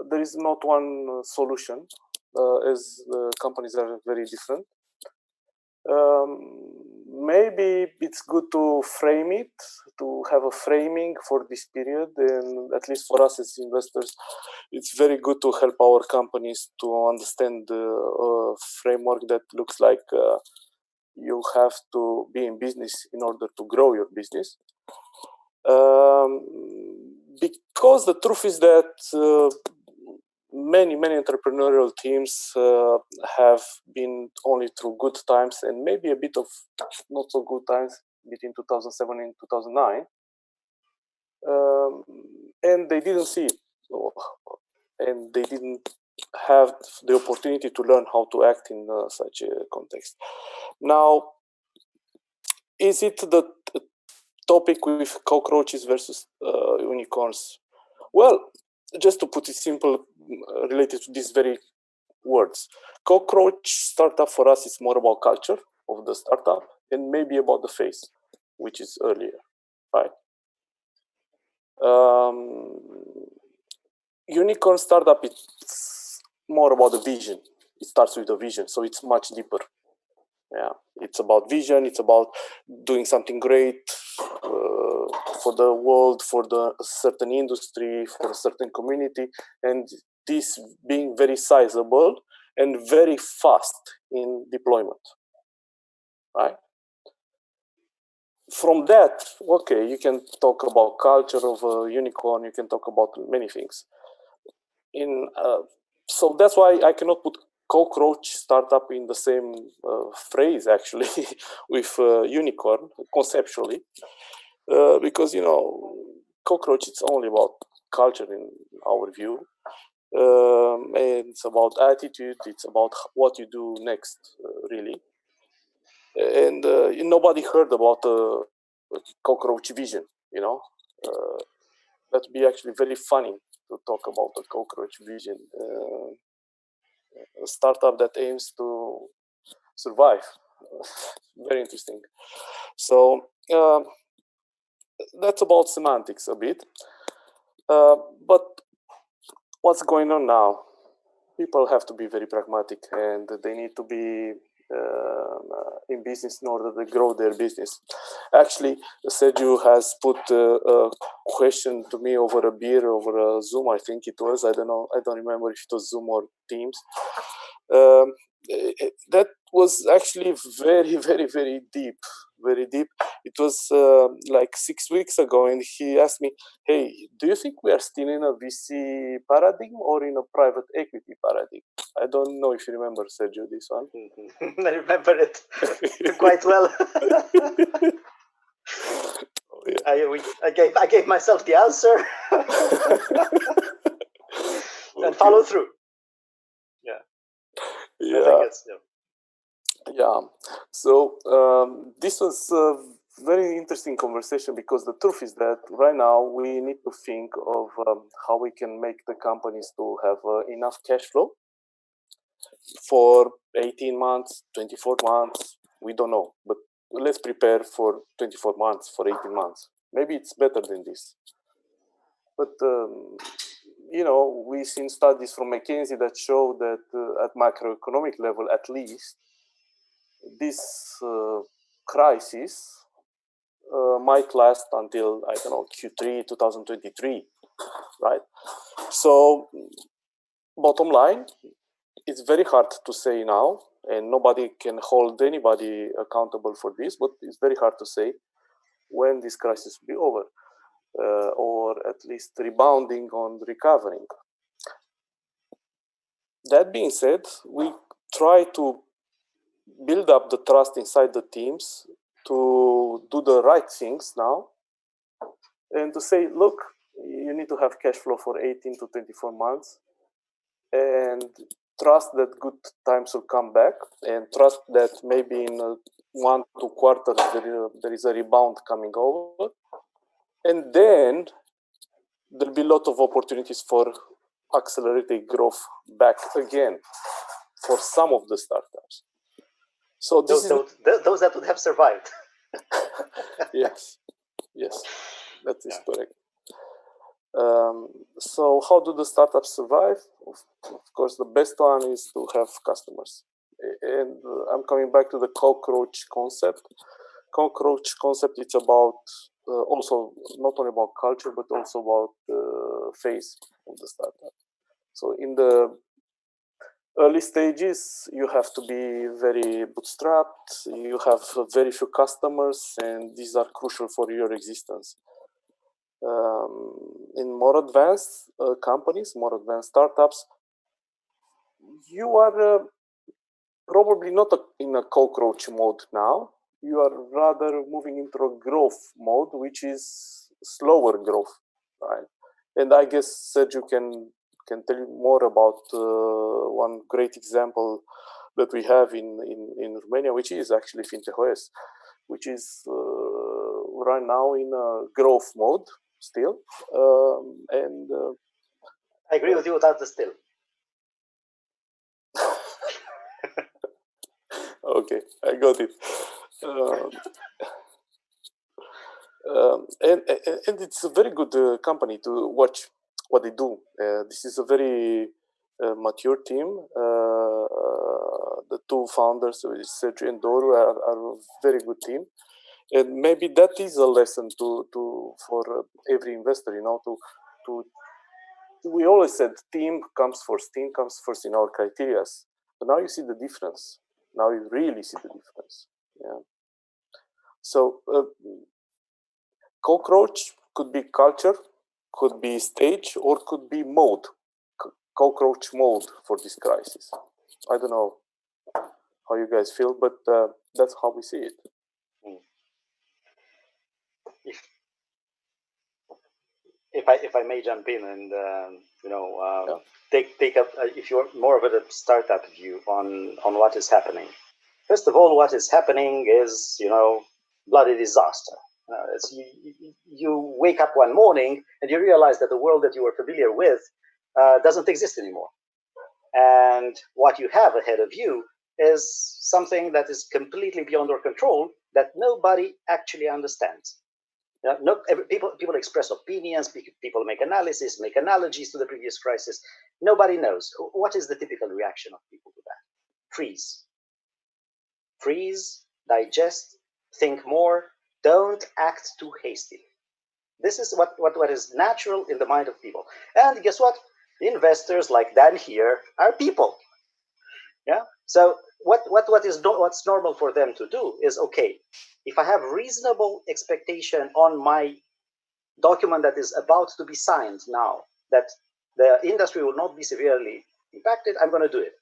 there is not one solution, as companies are very different. Maybe it's good to frame it, to have a framing for this period, and at least for us as investors, it's very good to help our companies to understand the framework that looks like you have to be in business in order to grow your business. Because the truth is that many entrepreneurial teams have been only through good times and maybe a bit of not so good times between 2007 and 2009, and they didn't see it, and they didn't have the opportunity to learn how to act in such a context. Now, is it the topic with cockroaches versus unicorns? Well, just to put it simple, related to these very words, cockroach startup for us is more about culture of the startup and maybe about the phase, which is earlier, right? Unicorn startup, it's more about the vision. It starts with the vision, so it's much deeper. Yeah, it's about vision. It's about doing something great for the world, for the certain industry, for a certain community, and this being very sizable and very fast in deployment, right? From that, okay, you can talk about culture of a unicorn. You can talk about many things. So that's why I cannot put cockroach startup in the same phrase, actually, with unicorn conceptually, because cockroach, it's only about culture in our view, and it's about attitude. It's about what you do next, really. And nobody heard about cockroach vision. That'd be actually very funny to talk about a cockroach vision, a startup that aims to survive. Very interesting. So that's about semantics a bit. But what's going on now? People have to be very pragmatic, and they need to be in business in order to grow their business. Actually, Sergio has put a question to me over a beer, over a Zoom, I think it was. I don't know. I don't remember if it was Zoom or Teams. That was actually very, very, very deep. Very deep. It was like 6 weeks ago, and he asked me, "Hey, do you think we are still in a VC paradigm or in a private equity paradigm?" I don't know if you remember, Sergio, this one. I remember it quite well. I gave myself the answer and follow through. Yeah. So this was a very interesting conversation, because the truth is that right now we need to think of how we can make the companies to have enough cash flow for 18 months, 24 months. We don't know, but let's prepare for 24 months, for 18 months. Maybe it's better than this. But we've seen studies from McKinsey that show that at macroeconomic level, at least, this crisis might last until, I don't know, Q3 2023, right? So, bottom line, it's very hard to say now, and nobody can hold anybody accountable for this, but it's very hard to say when this crisis will be over, or at least rebounding on recovering. That being said, we try to build up the trust inside the teams to do the right things now, and to say, look, you need to have cash flow for 18 to 24 months, and trust that good times will come back, and trust that maybe in 1 to 2 quarters there is a rebound coming over, and then there'll be a lot of opportunities for accelerated growth back again for some of the startups. So those that would have survived. Yes, that is correct. So how do the startups survive? Of course, the best one is to have customers. And I'm coming back to the cockroach concept. Cockroach concept, it's about also not only about culture, but also about the face of the startup. So in the early stages, you have to be very bootstrapped. You have very few customers, and these are crucial for your existence. In more advanced companies, more advanced startups, you are probably not in a cockroach mode now. You are rather moving into a growth mode, which is slower growth, right? And I guess Sergiu can tell you more about one great example that we have in Romania, which is actually FintechOS, which is right now in a growth mode still. And I agree with you without the still. Okay, I got it. And it's a very good company to watch what they do. This is a very mature team. The two founders, Sergiu and Doru, are a very good team. And maybe that is a lesson for every investor, to we always said team comes first in our criteria. But now you see the difference. Now you really see the difference. Yeah. So cockroach could be culture, could be stage, or could be mode. Cockroach mode for this crisis. I don't know how you guys feel, but that's how we see it. If I may jump in and take up if you're more of a startup view on what is happening. First of all, what is happening is bloody disaster. You wake up one morning and you realize that the world that you were familiar with doesn't exist anymore, and what you have ahead of you is something that is completely beyond our control that nobody actually understands. People express opinions, people make analysis, make analogies to the previous crisis. Nobody knows. What is the typical reaction of people to that? Freeze, digest, think more, don't act too hastily. This is what is natural in the mind of people. And guess what? Investors like Dan here are people. Yeah. So what's normal for them to do is, okay, if I have reasonable expectation on my document that is about to be signed now, that the industry will not be severely impacted, I'm going to do it.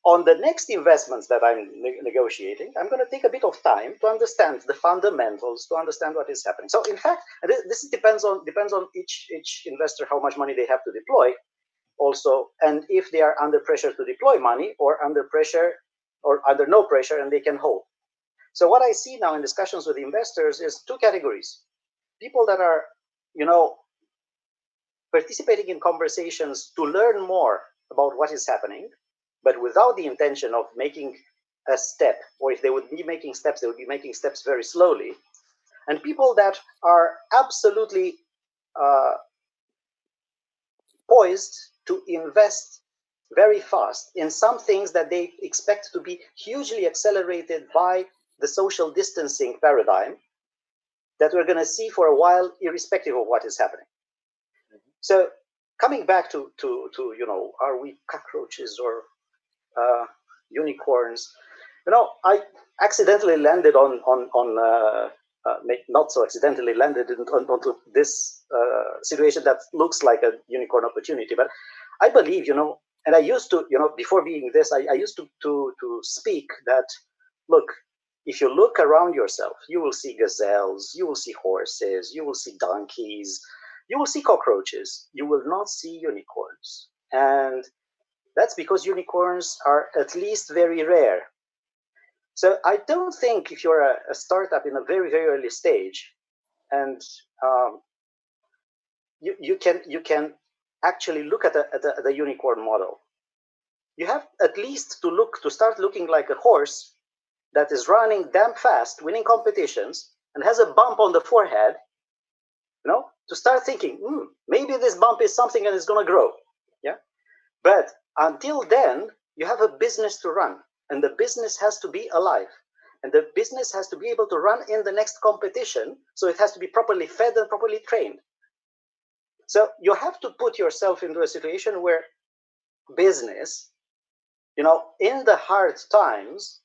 On the next investments that I'm negotiating, I'm going to take a bit of time to understand the fundamentals, to understand what is happening. So in fact, this depends on each investor, how much money they have to deploy also, and if they are under pressure to deploy money, or under pressure or under no pressure and they can hold. So what I see now in discussions with investors is two categories. People that are, participating in conversations to learn more about what is happening, but without the intention of making a step, or if they would be making steps, they would be making steps very slowly. And people that are absolutely poised to invest very fast in some things that they expect to be hugely accelerated by the social distancing paradigm that we're going to see for a while, irrespective of what is happening. So coming back to are we cockroaches or unicorns? I accidentally landed not so accidentally landed onto this situation that looks like a unicorn opportunity. But I believe, and I used to, before being this, I used to speak that, look, if you look around yourself, you will see gazelles, you will see horses, you will see donkeys, you will see cockroaches, you will not see unicorns. And that's because unicorns are at least very rare. So I don't think if you're a startup in a very, very early stage, and you can actually look at the unicorn model, you have at least to start looking like a horse that is running damn fast, winning competitions, and has a bump on the forehead, to start thinking, maybe this bump is something and it's going to grow. Yeah. But until then, you have a business to run, and the business has to be alive. And the business has to be able to run in the next competition. So it has to be properly fed and properly trained. So you have to put yourself into a situation where business, in the hard times,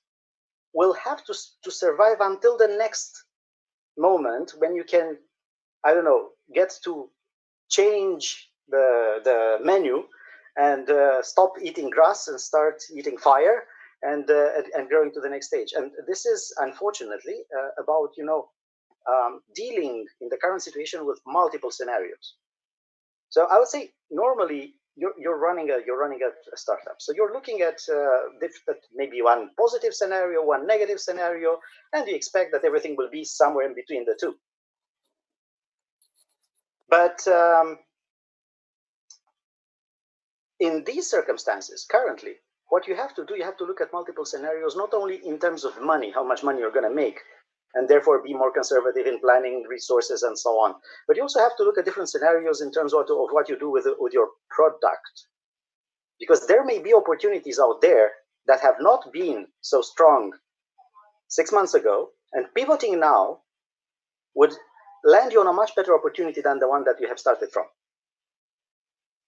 will have to survive until the next moment when you can, I don't know, get to change the menu and stop eating grass and start eating fire and growing to the next stage. And this is unfortunately about dealing in the current situation with multiple scenarios. So I would say normally you're running a startup. So you're looking at maybe one positive scenario, one negative scenario, and you expect that everything will be somewhere in between the two. But in these circumstances, currently, what you have to do, you have to look at multiple scenarios, not only in terms of money, how much money you're going to make, and therefore be more conservative in planning resources and so on. But you also have to look at different scenarios in terms of what you do with your product. Because there may be opportunities out there that have not been so strong 6 months ago, and pivoting now would land you on a much better opportunity than the one that you have started from.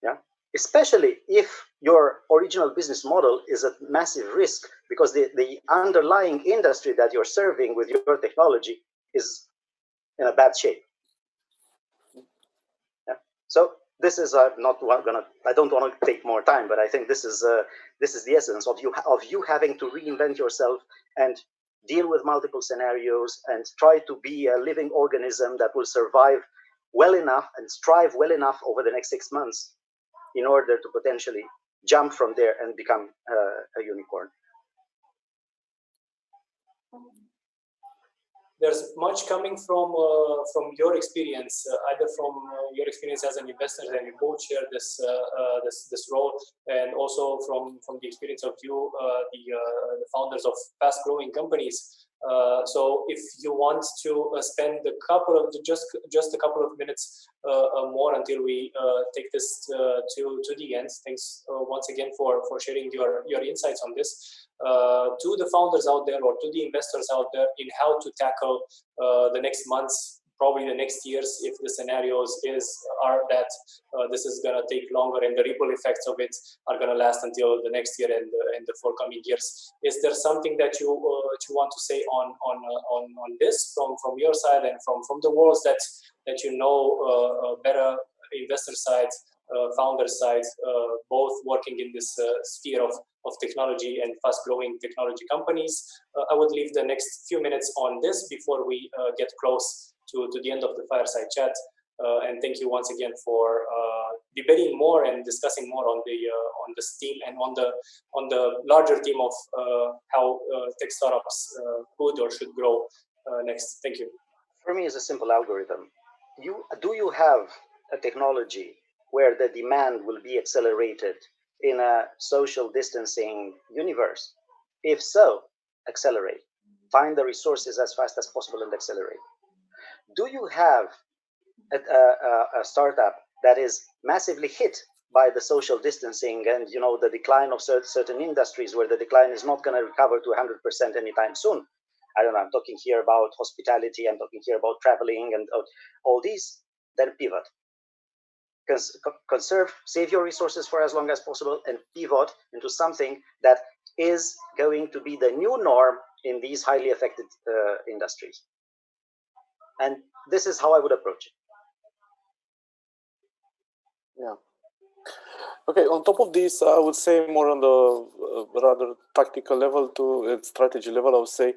Yeah, especially if your original business model is at massive risk because the underlying industry that you're serving with your technology is in a bad shape. Yeah. So this is not gonna. I don't want to take more time, but I think this is the essence of you having to reinvent yourself and deal with multiple scenarios and try to be a living organism that will survive well enough and strive well enough over the next 6 months in order to potentially jump from there and become a unicorn. There's much coming from your experience, either from your experience as an investor, and you both share this role, and also from the experience of you, the founders of fast-growing companies. So if you want to spend just a couple of minutes more until we take this to the end. Thanks once again for sharing your insights on this. To the founders out there or to the investors out there in how to tackle the next months, probably the next years, if the scenarios are that this is going to take longer and the ripple effects of it are going to last until the next year and the forthcoming years. Is there something that you want to say on this from your side and from the worlds that better, investor side, founder side, both working in this sphere of technology and fast-growing technology companies? I would leave the next few minutes on this before we get close to the end of the fireside chat. And thank you once again for debating more and discussing more on the theme and on the larger theme of how tech startups could or should grow next. Thank you. For me, it's a simple algorithm. Do you have a technology where the demand will be accelerated in a social distancing universe? If so, accelerate. Find the resources as fast as possible and accelerate. Do you have a startup that is massively hit by the social distancing and the decline of certain industries where the decline is not going to recover to 100% anytime soon? I don't know, I'm talking here about hospitality, I'm talking here about traveling and all these, then pivot. Conserve, save your resources for as long as possible and pivot into something that is going to be the new norm in these highly affected industries. And this is how I would approach it. Yeah. Okay, on top of this, I would say more on the rather tactical level to strategy level, I would say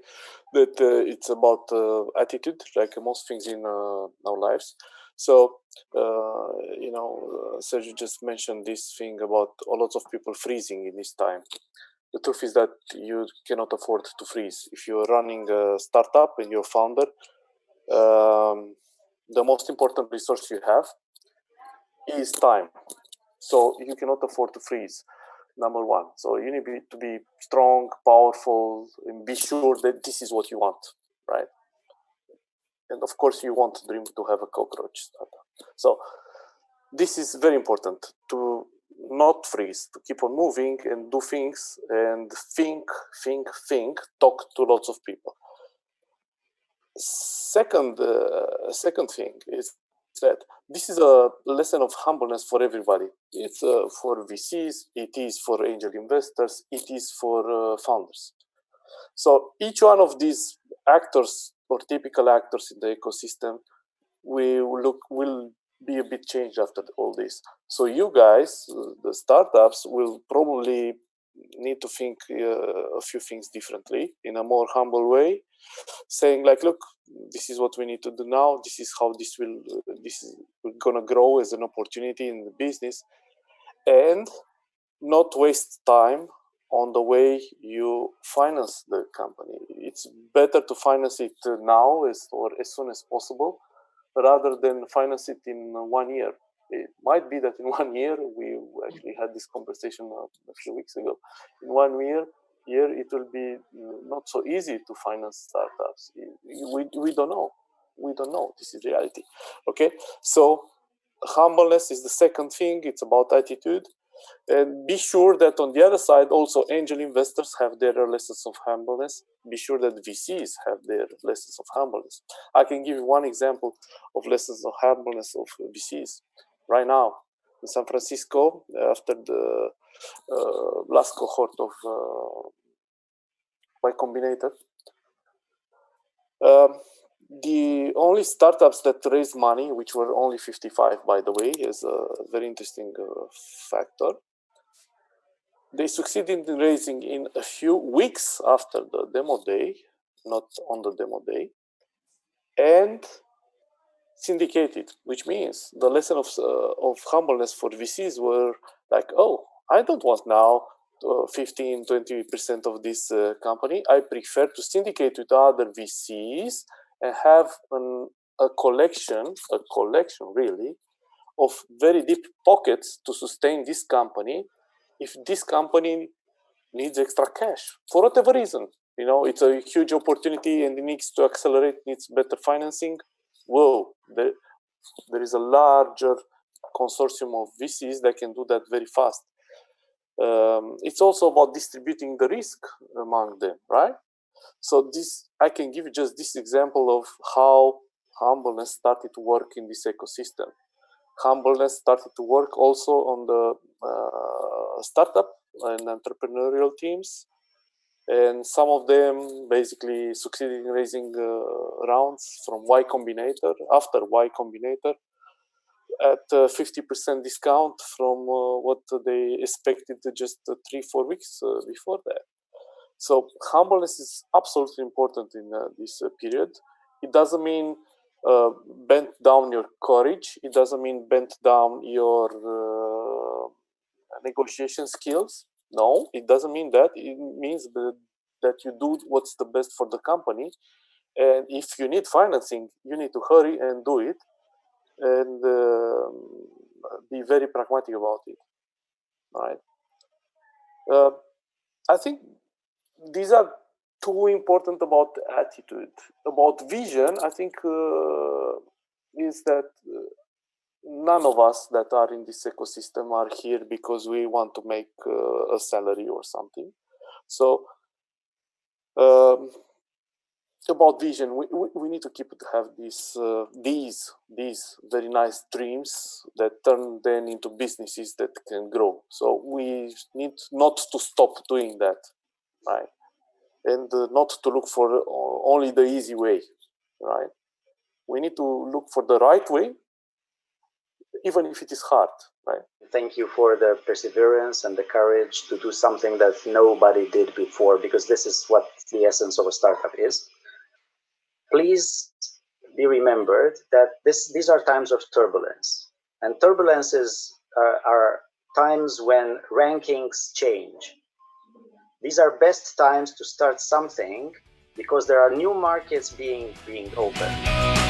that it's about attitude, like most things in our lives. So, Sergio just mentioned this thing about a lot of people freezing in this time. The truth is that you cannot afford to freeze. If you're running a startup and you're a founder, the most important resource you have is time. So you cannot afford to freeze, number one. So you need to be strong, powerful, and be sure that this is what you want, right? And of course, you want Dream to have a cockroach startup. So this is very important, to not freeze, to keep on moving and do things and think, talk to lots of people. Second thing is that this is a lesson of humbleness for everybody. It's for VCs, it is for angel investors, it is for founders. So each one of these actors or typical actors in the ecosystem will be a bit changed after all this. So you guys, the startups, will probably need to think a few things differently in a more humble way, saying like, look, this is what we need to do now. This is how this is gonna grow as an opportunity in the business, and not waste time on the way you finance the company. It's better to finance it now or as soon as possible, rather than finance it in 1 year. It might be that in 1 year, we actually had this conversation a few weeks ago. In 1 year, it will be not so easy to finance startups. We don't know. We don't know. This is reality. Okay, so humbleness is the second thing. It's about attitude. And be sure that on the other side, also angel investors have their lessons of humbleness. Be sure that VCs have their lessons of humbleness. I can give you one example of lessons of humbleness of VCs. Right now, in San Francisco, after the last cohort of Y Combinator, the only startups that raised money, which were only 55, by the way, is a very interesting factor. They succeeded in raising in a few weeks after the demo day, not on the demo day, and syndicated, which means the lesson of humbleness for VCs were like, oh, I don't want now 15, 20% of this company. I prefer to syndicate with other VCs and have a collection really, of very deep pockets to sustain this company if this company needs extra cash for whatever reason. You know, it's a huge opportunity and it needs to accelerate, needs better financing. Whoa, there is a larger consortium of VCs that can do that very fast. It's also about distributing the risk among them, right? So I can give you just this example of how humbleness started to work in this ecosystem. Humbleness started to work also on the startup and entrepreneurial teams, and some of them basically succeeded in raising rounds from Y Combinator, after Y Combinator, at 50% discount from what they expected just 3-4 weeks before that. So humbleness is absolutely important in this period. It doesn't mean bend down your courage. It doesn't mean bend down your negotiation skills. No, it doesn't mean that. It means that you do what's the best for the company. And if you need financing, you need to hurry and do it, and be very pragmatic about it. Right? I think these are too important about attitude. About vision, I think is that none of us that are in this ecosystem are here because we want to make a salary or something. So about vision, we need to have these very nice dreams that turn then into businesses that can grow. So we need not to stop doing that, right? And not to look for only the easy way, right? We need to look for the right way, even if it is hard, right? Thank you for the perseverance and the courage to do something that nobody did before, because this is what the essence of a startup is. Please be remembered that these are times of turbulence, and turbulences are times when rankings change. These are best times to start something because there are new markets being opened.